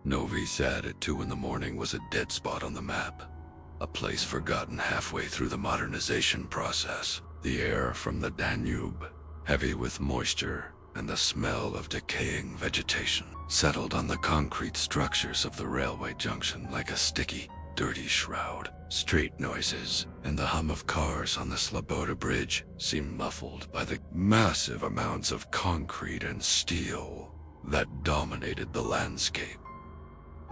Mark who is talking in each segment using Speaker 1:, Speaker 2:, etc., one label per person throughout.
Speaker 1: Novi said at 2 in the morning was a dead spot on the map, a place forgotten halfway through the modernization process. The air from the Danube, heavy with moisture and the smell of decaying vegetation, settled on the concrete structures of the railway junction like a sticky, dirty shroud. Street noises and the hum of cars on the Sloboda Bridge seemed muffled by the massive amounts of concrete and steel that dominated the landscape.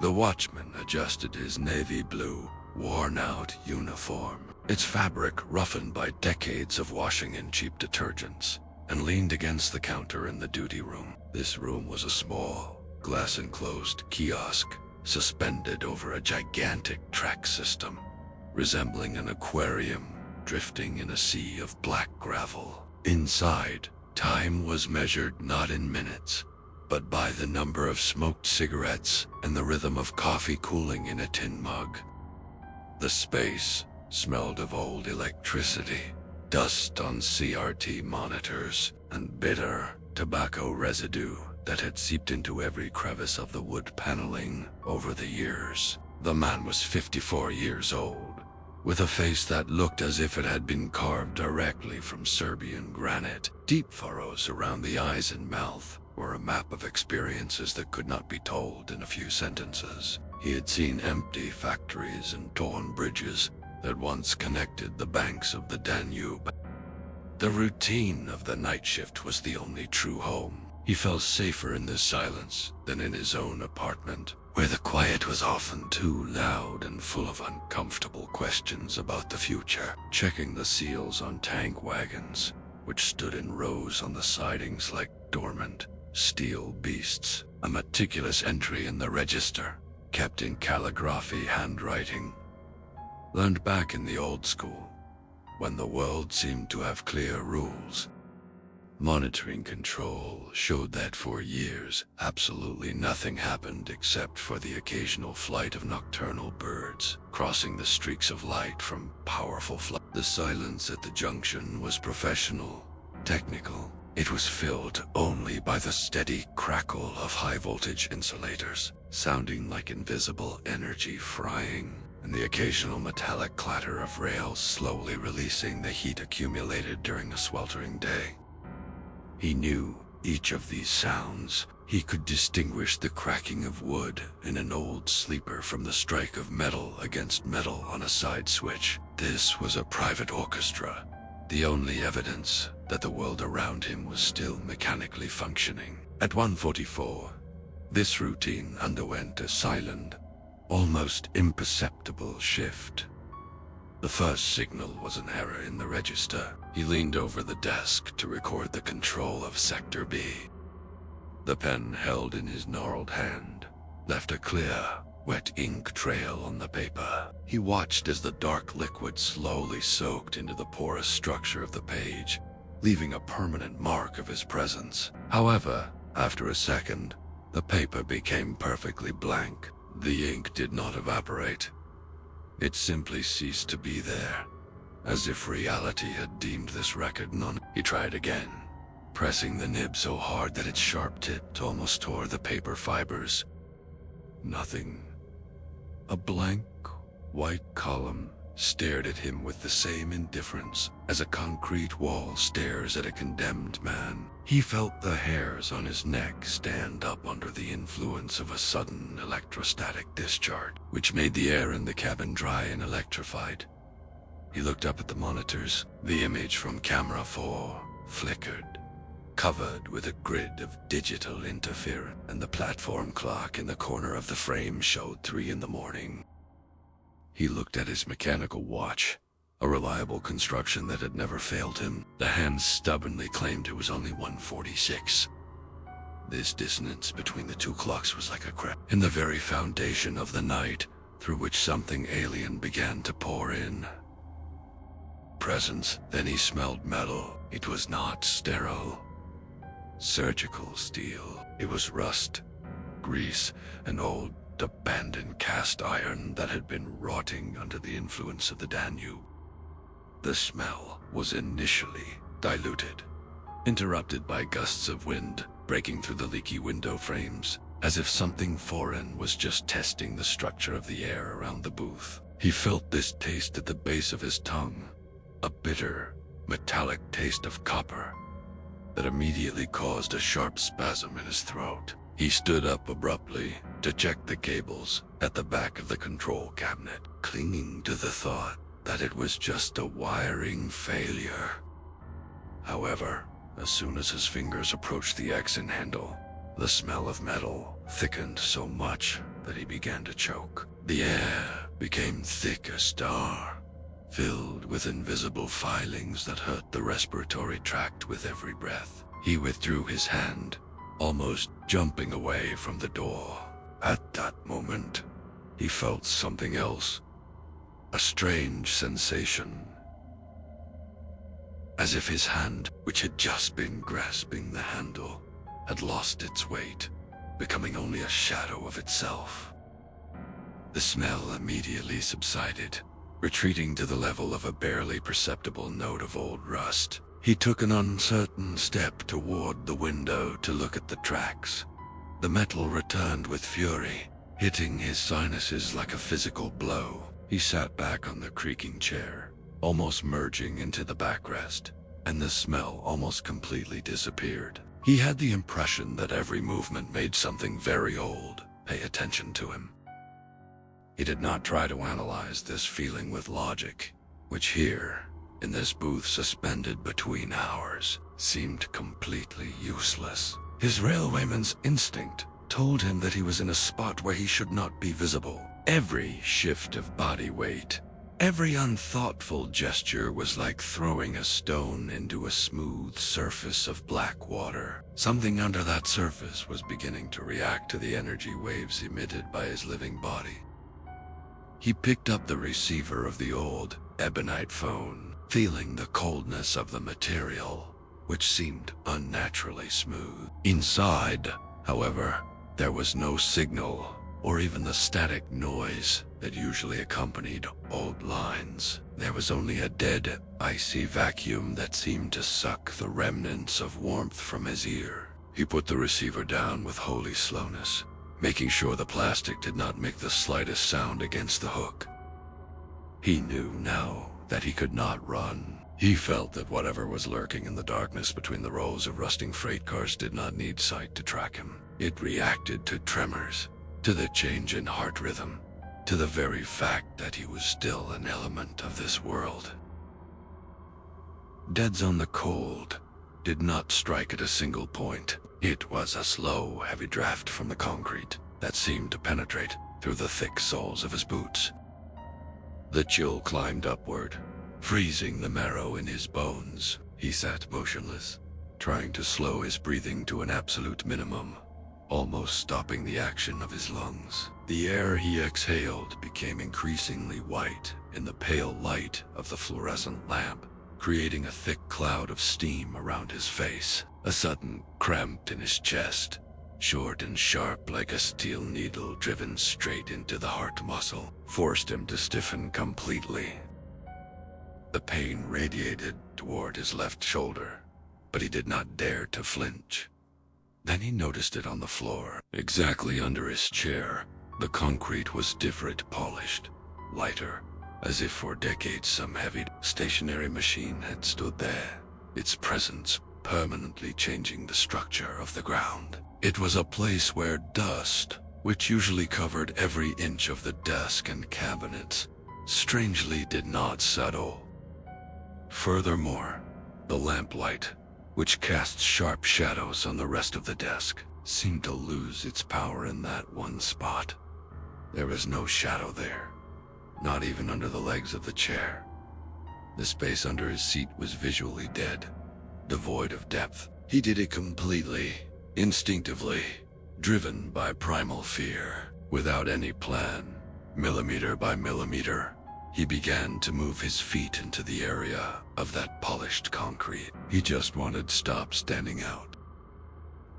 Speaker 1: The watchman adjusted his navy blue, worn-out uniform, its fabric roughened by decades of washing in cheap detergents, and leaned against the counter in the duty room. This room was a small, glass-enclosed kiosk suspended over a gigantic track system, resembling an aquarium drifting in a sea of black gravel. Inside, time was measured not in minutes, but by the number of smoked cigarettes and the rhythm of coffee cooling in a tin mug. The space smelled of old electricity, dust on CRT monitors, and bitter tobacco residue that had seeped into every crevice of the wood paneling over the years. The man was 54 years old, with a face that looked as if it had been carved directly from Serbian granite. Deep furrows around the eyes and mouth were a map of experiences that could not be told in a few sentences. He had seen empty factories and torn bridges that once connected the banks of the Danube. The routine of the night shift was the only true home. He felt safer in this silence than in his own apartment, where the quiet was often too loud and full of uncomfortable questions about the future. Checking the seals on tank wagons, which stood in rows on the sidings like dormant steel beasts. A meticulous entry in the register, kept in calligraphy handwriting. Learned back in the old school, when the world seemed to have clear rules. Monitoring control showed that for years, absolutely nothing happened except for the occasional flight of nocturnal birds, crossing the streaks of light from powerful flight. The silence at the junction was professional, technical. It was filled only by the steady crackle of high-voltage insulators, sounding like invisible energy frying, and the occasional metallic clatter of rails slowly releasing the heat accumulated during a sweltering day. He knew each of these sounds. He could distinguish the cracking of wood in an old sleeper from the strike of metal against metal on a side switch. This was a private orchestra, the only evidence that the world around him was still mechanically functioning. At 1:44, this routine underwent a silent, almost imperceptible shift. The first signal was an error in the register. He leaned over the desk to record the control of Sector B. The pen held in his gnarled hand left a clear, wet ink trail on the paper. He watched as the dark liquid slowly soaked into the porous structure of the page, leaving a permanent mark of his presence. However, after a second, the paper became perfectly blank. The ink did not evaporate. It simply ceased to be there, as if reality had deemed this record none. He tried again, pressing the nib so hard that its sharp tip almost tore the paper fibers. Nothing. A blank, white column stared at him with the same indifference as a concrete wall stares at a condemned man. He felt the hairs on his neck stand up under the influence of a sudden electrostatic discharge, which made the air in the cabin dry and electrified. He looked up at the monitors. The image from camera 4 flickered, covered with a grid of digital interference, and the platform clock in the corner of the frame showed 3 in the morning. He looked at his mechanical watch, a reliable construction that had never failed him. The hands stubbornly claimed it was only 1:46. This dissonance between the two clocks was like a crack in the very foundation of the night, through which something alien began to pour in. Presence. Then he smelled metal. It was not sterile. Surgical steel. It was rust, grease, and old abandoned cast iron that had been rotting under the influence of the Danube. The smell was initially diluted, interrupted by gusts of wind breaking through the leaky window frames as if something foreign was just testing the structure of the air around the booth. He felt this taste at the base of his tongue, a bitter, metallic taste of copper that immediately caused a sharp spasm in his throat. He stood up abruptly to check the cables at the back of the control cabinet, clinging to the thought that it was just a wiring failure. However, as soon as his fingers approached the accent handle, the smell of metal thickened so much that he began to choke. The air became thick as tar, filled with invisible filings that hurt the respiratory tract with every breath. He withdrew his hand, almost jumping away from the door. At that moment, he felt something else, a strange sensation, as if his hand, which had just been grasping the handle, had lost its weight, becoming only a shadow of itself. The smell immediately subsided, retreating to the level of a barely perceptible note of old rust. He took an uncertain step toward the window to look at the tracks. The metal returned with fury, hitting his sinuses like a physical blow. He sat back on the creaking chair, almost merging into the backrest, and the smell almost completely disappeared. He had the impression that every movement made something very old pay attention to him. He did not try to analyze this feeling with logic, which here, in this booth suspended between hours, seemed completely useless. His railwayman's instinct told him that he was in a spot where he should not be visible. Every shift of body weight, every unthoughtful gesture was like throwing a stone into a smooth surface of black water. Something under that surface was beginning to react to the energy waves emitted by his living body. He picked up the receiver of the old ebonite phone, feeling the coldness of the material, which seemed unnaturally smooth. Inside, however, there was no signal or even the static noise that usually accompanied old lines. There was only a dead, icy vacuum that seemed to suck the remnants of warmth from his ear. He put the receiver down with holy slowness, making sure the plastic did not make the slightest sound against the hook. He knew now that he could not run. He felt that whatever was lurking in the darkness between the rows of rusting freight cars did not need sight to track him. It reacted to tremors, to the change in heart rhythm, to the very fact that he was still an element of this world. Deads on the cold did not strike at a single point. It was a slow, heavy draft from the concrete that seemed to penetrate through the thick soles of his boots. The chill climbed upward, freezing the marrow in his bones. He sat motionless, trying to slow his breathing to an absolute minimum, almost stopping the action of his lungs. The air he exhaled became increasingly white in the pale light of the fluorescent lamp, creating a thick cloud of steam around his face. A sudden cramp in his chest, short and sharp like a steel needle driven straight into the heart muscle, forced him to stiffen completely. The pain radiated toward his left shoulder, but he did not dare to flinch. Then he noticed it on the floor, exactly under his chair. The concrete was different, polished, lighter, as if for decades some heavy, stationary machine had stood there, its presence permanently changing the structure of the ground. It was a place where dust, which usually covered every inch of the desk and cabinets, strangely did not settle. Furthermore, the lamplight, which cast sharp shadows on the rest of the desk, seemed to lose its power in that one spot. There was no shadow there, not even under the legs of the chair. The space under his seat was visually dead, devoid of depth. He did it completely, instinctively, driven by primal fear, without any plan. Millimeter by millimeter, he began to move his feet into the area of that polished concrete. He just wanted to stop standing out.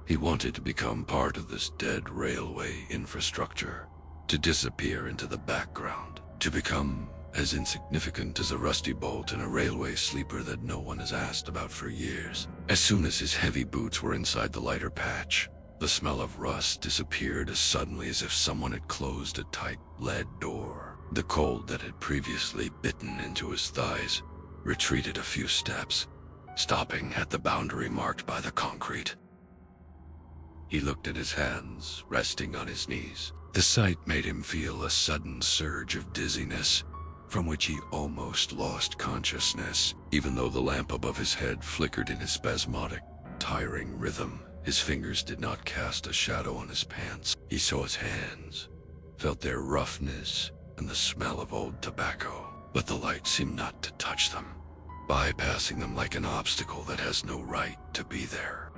Speaker 1: He wanted to become part of this dead railway infrastructure, to disappear into the background, to become as insignificant as a rusty bolt in a railway sleeper that no one has asked about for years. As soon as his heavy boots were inside the lighter patch, The smell of rust disappeared as suddenly as if someone had closed a tight lead door. The cold that had previously bitten into his thighs retreated a few steps, stopping at the boundary marked by the concrete. He looked at his hands, resting on his knees. The sight made him feel a sudden surge of dizziness, from which he almost lost consciousness. Even though the lamp above his head flickered in a spasmodic, tiring rhythm, his fingers did not cast a shadow on his pants. He saw his hands, felt their roughness, and the smell of old tobacco, but the light seemed not to touch them, bypassing them like an obstacle that has no right to be there.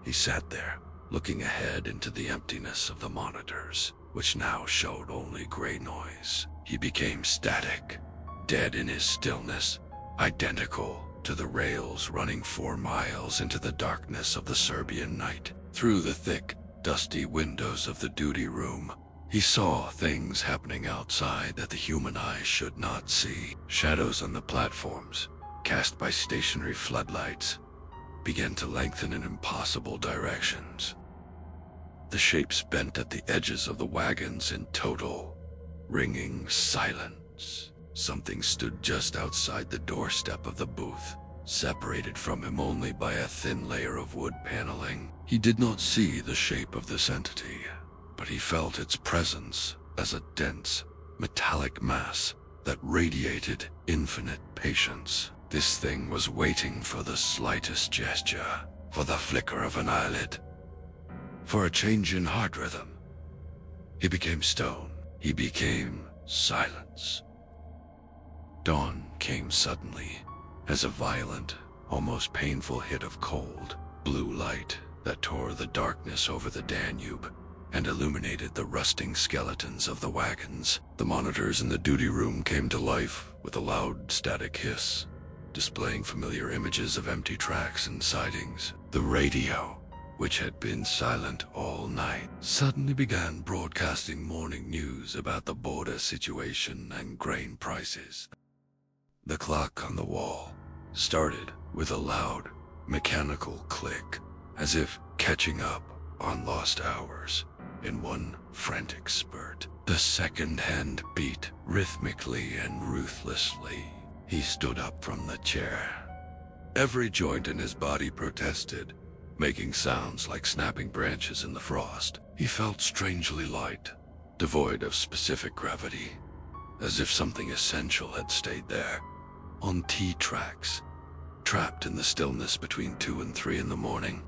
Speaker 1: He sat there, looking ahead into the emptiness of the monitors, which now showed only gray noise. He became static, dead in his stillness, identical to the rails running 4 miles into the darkness of the Serbian night. Through the thick, dusty windows of the duty room, he saw things happening outside that the human eye should not see. Shadows on the platforms, cast by stationary floodlights, began to lengthen in impossible directions. The shapes bent at the edges of the wagons in total, ringing silence. Something stood just outside the doorstep of the booth, separated from him only by a thin layer of wood paneling. He did not see the shape of this entity, but he felt its presence as a dense, metallic mass that radiated infinite patience. This thing was waiting for the slightest gesture, for the flicker of an eyelid, for a change in heart rhythm. He became stone. He became silence. Dawn came suddenly, as a violent, almost painful hit of cold, blue light that tore the darkness over the Danube and illuminated the rusting skeletons of the wagons. The monitors in the duty room came to life with a loud static hiss, displaying familiar images of empty tracks and sidings. The radio, which had been silent all night, suddenly began broadcasting morning news about the border situation and grain prices. The clock on the wall started with a loud, mechanical click, as if catching up on lost hours in one frantic spurt. The second hand beat rhythmically and ruthlessly. He stood up from the chair. Every joint in his body protested, making sounds like snapping branches in the frost. He felt strangely light, devoid of specific gravity, as if something essential had stayed there, on T-tracks, trapped in the stillness between 2 and 3 in the morning.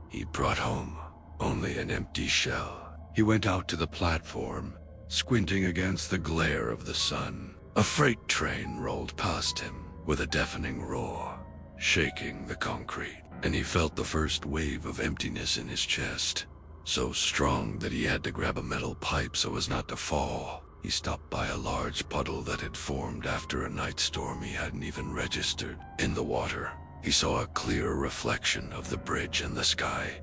Speaker 1: He brought home only an empty shell. He went out to the platform, squinting against the glare of the sun. A freight train rolled past him with a deafening roar, shaking the concrete, and he felt the first wave of emptiness in his chest, so strong that he had to grab a metal pipe so as not to fall. He stopped by a large puddle that had formed after a night storm he hadn't even registered. In the water, he saw a clear reflection of the bridge and the sky.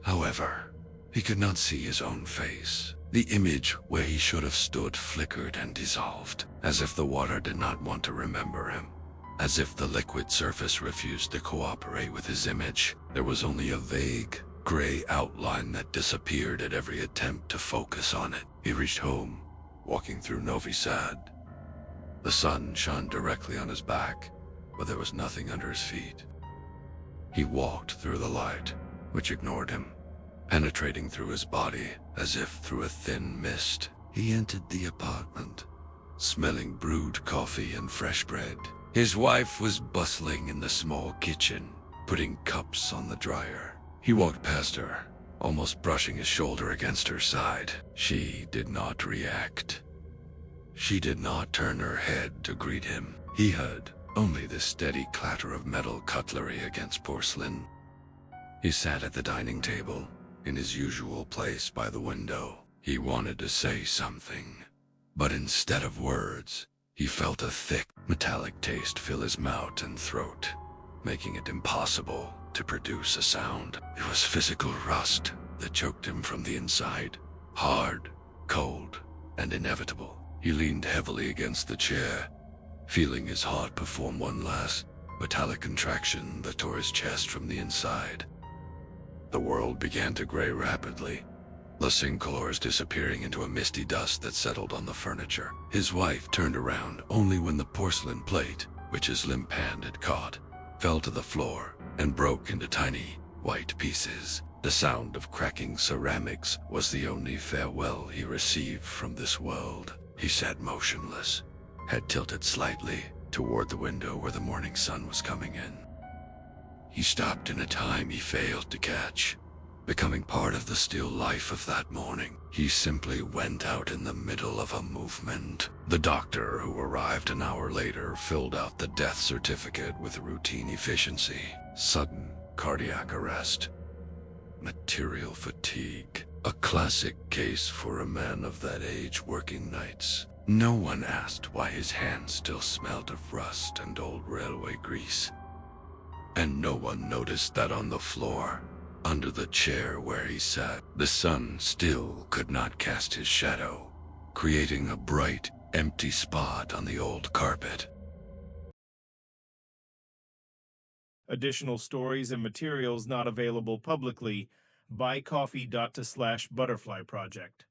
Speaker 1: However, he could not see his own face. The image where he should have stood flickered and dissolved, as if the water did not want to remember him, as if the liquid surface refused to cooperate with his image. There was only a vague, gray outline that disappeared at every attempt to focus on it. He reached home, walking through Novi Sad. The sun shone directly on his back, but there was nothing under his feet. He walked through the light, which ignored him, penetrating through his body as if through a thin mist. He entered the apartment, smelling brewed coffee and fresh bread. His wife was bustling in the small kitchen, putting cups on the dryer. He walked past her, almost brushing his shoulder against her side. She did not react. She did not turn her head to greet him. He heard only the steady clatter of metal cutlery against porcelain. He sat at the dining table, in his usual place by the window. He wanted to say something, but instead of words, he felt a thick, metallic taste fill his mouth and throat, making it impossible to produce a sound. It was physical rust that choked him from the inside, hard, cold, and inevitable. He leaned heavily against the chair, feeling his heart perform one last, metallic contraction that tore his chest from the inside. The world began to gray rapidly, the sink colors disappearing into a misty dust that settled on the furniture. His wife turned around only when the porcelain plate, which his limp hand had caught, fell to the floor and broke into tiny, white pieces. The sound of cracking ceramics was the only farewell he received from this world. He sat motionless, head tilted slightly toward the window where the morning sun was coming in. He stopped in a time he failed to catch, becoming part of the still life of that morning. He simply went out in the middle of a movement. The doctor, who arrived an hour later, filled out the death certificate with routine efficiency. Sudden cardiac arrest. Material fatigue. A classic case for a man of that age working nights. No one asked why his hands still smelled of rust and old railway grease. And no one noticed that on the floor, under the chair where he sat, the sun still could not cast his shadow, creating a bright, empty spot on the old carpet.
Speaker 2: Additional stories and materials not available publicly. Buycoffee.to/butterflyproject.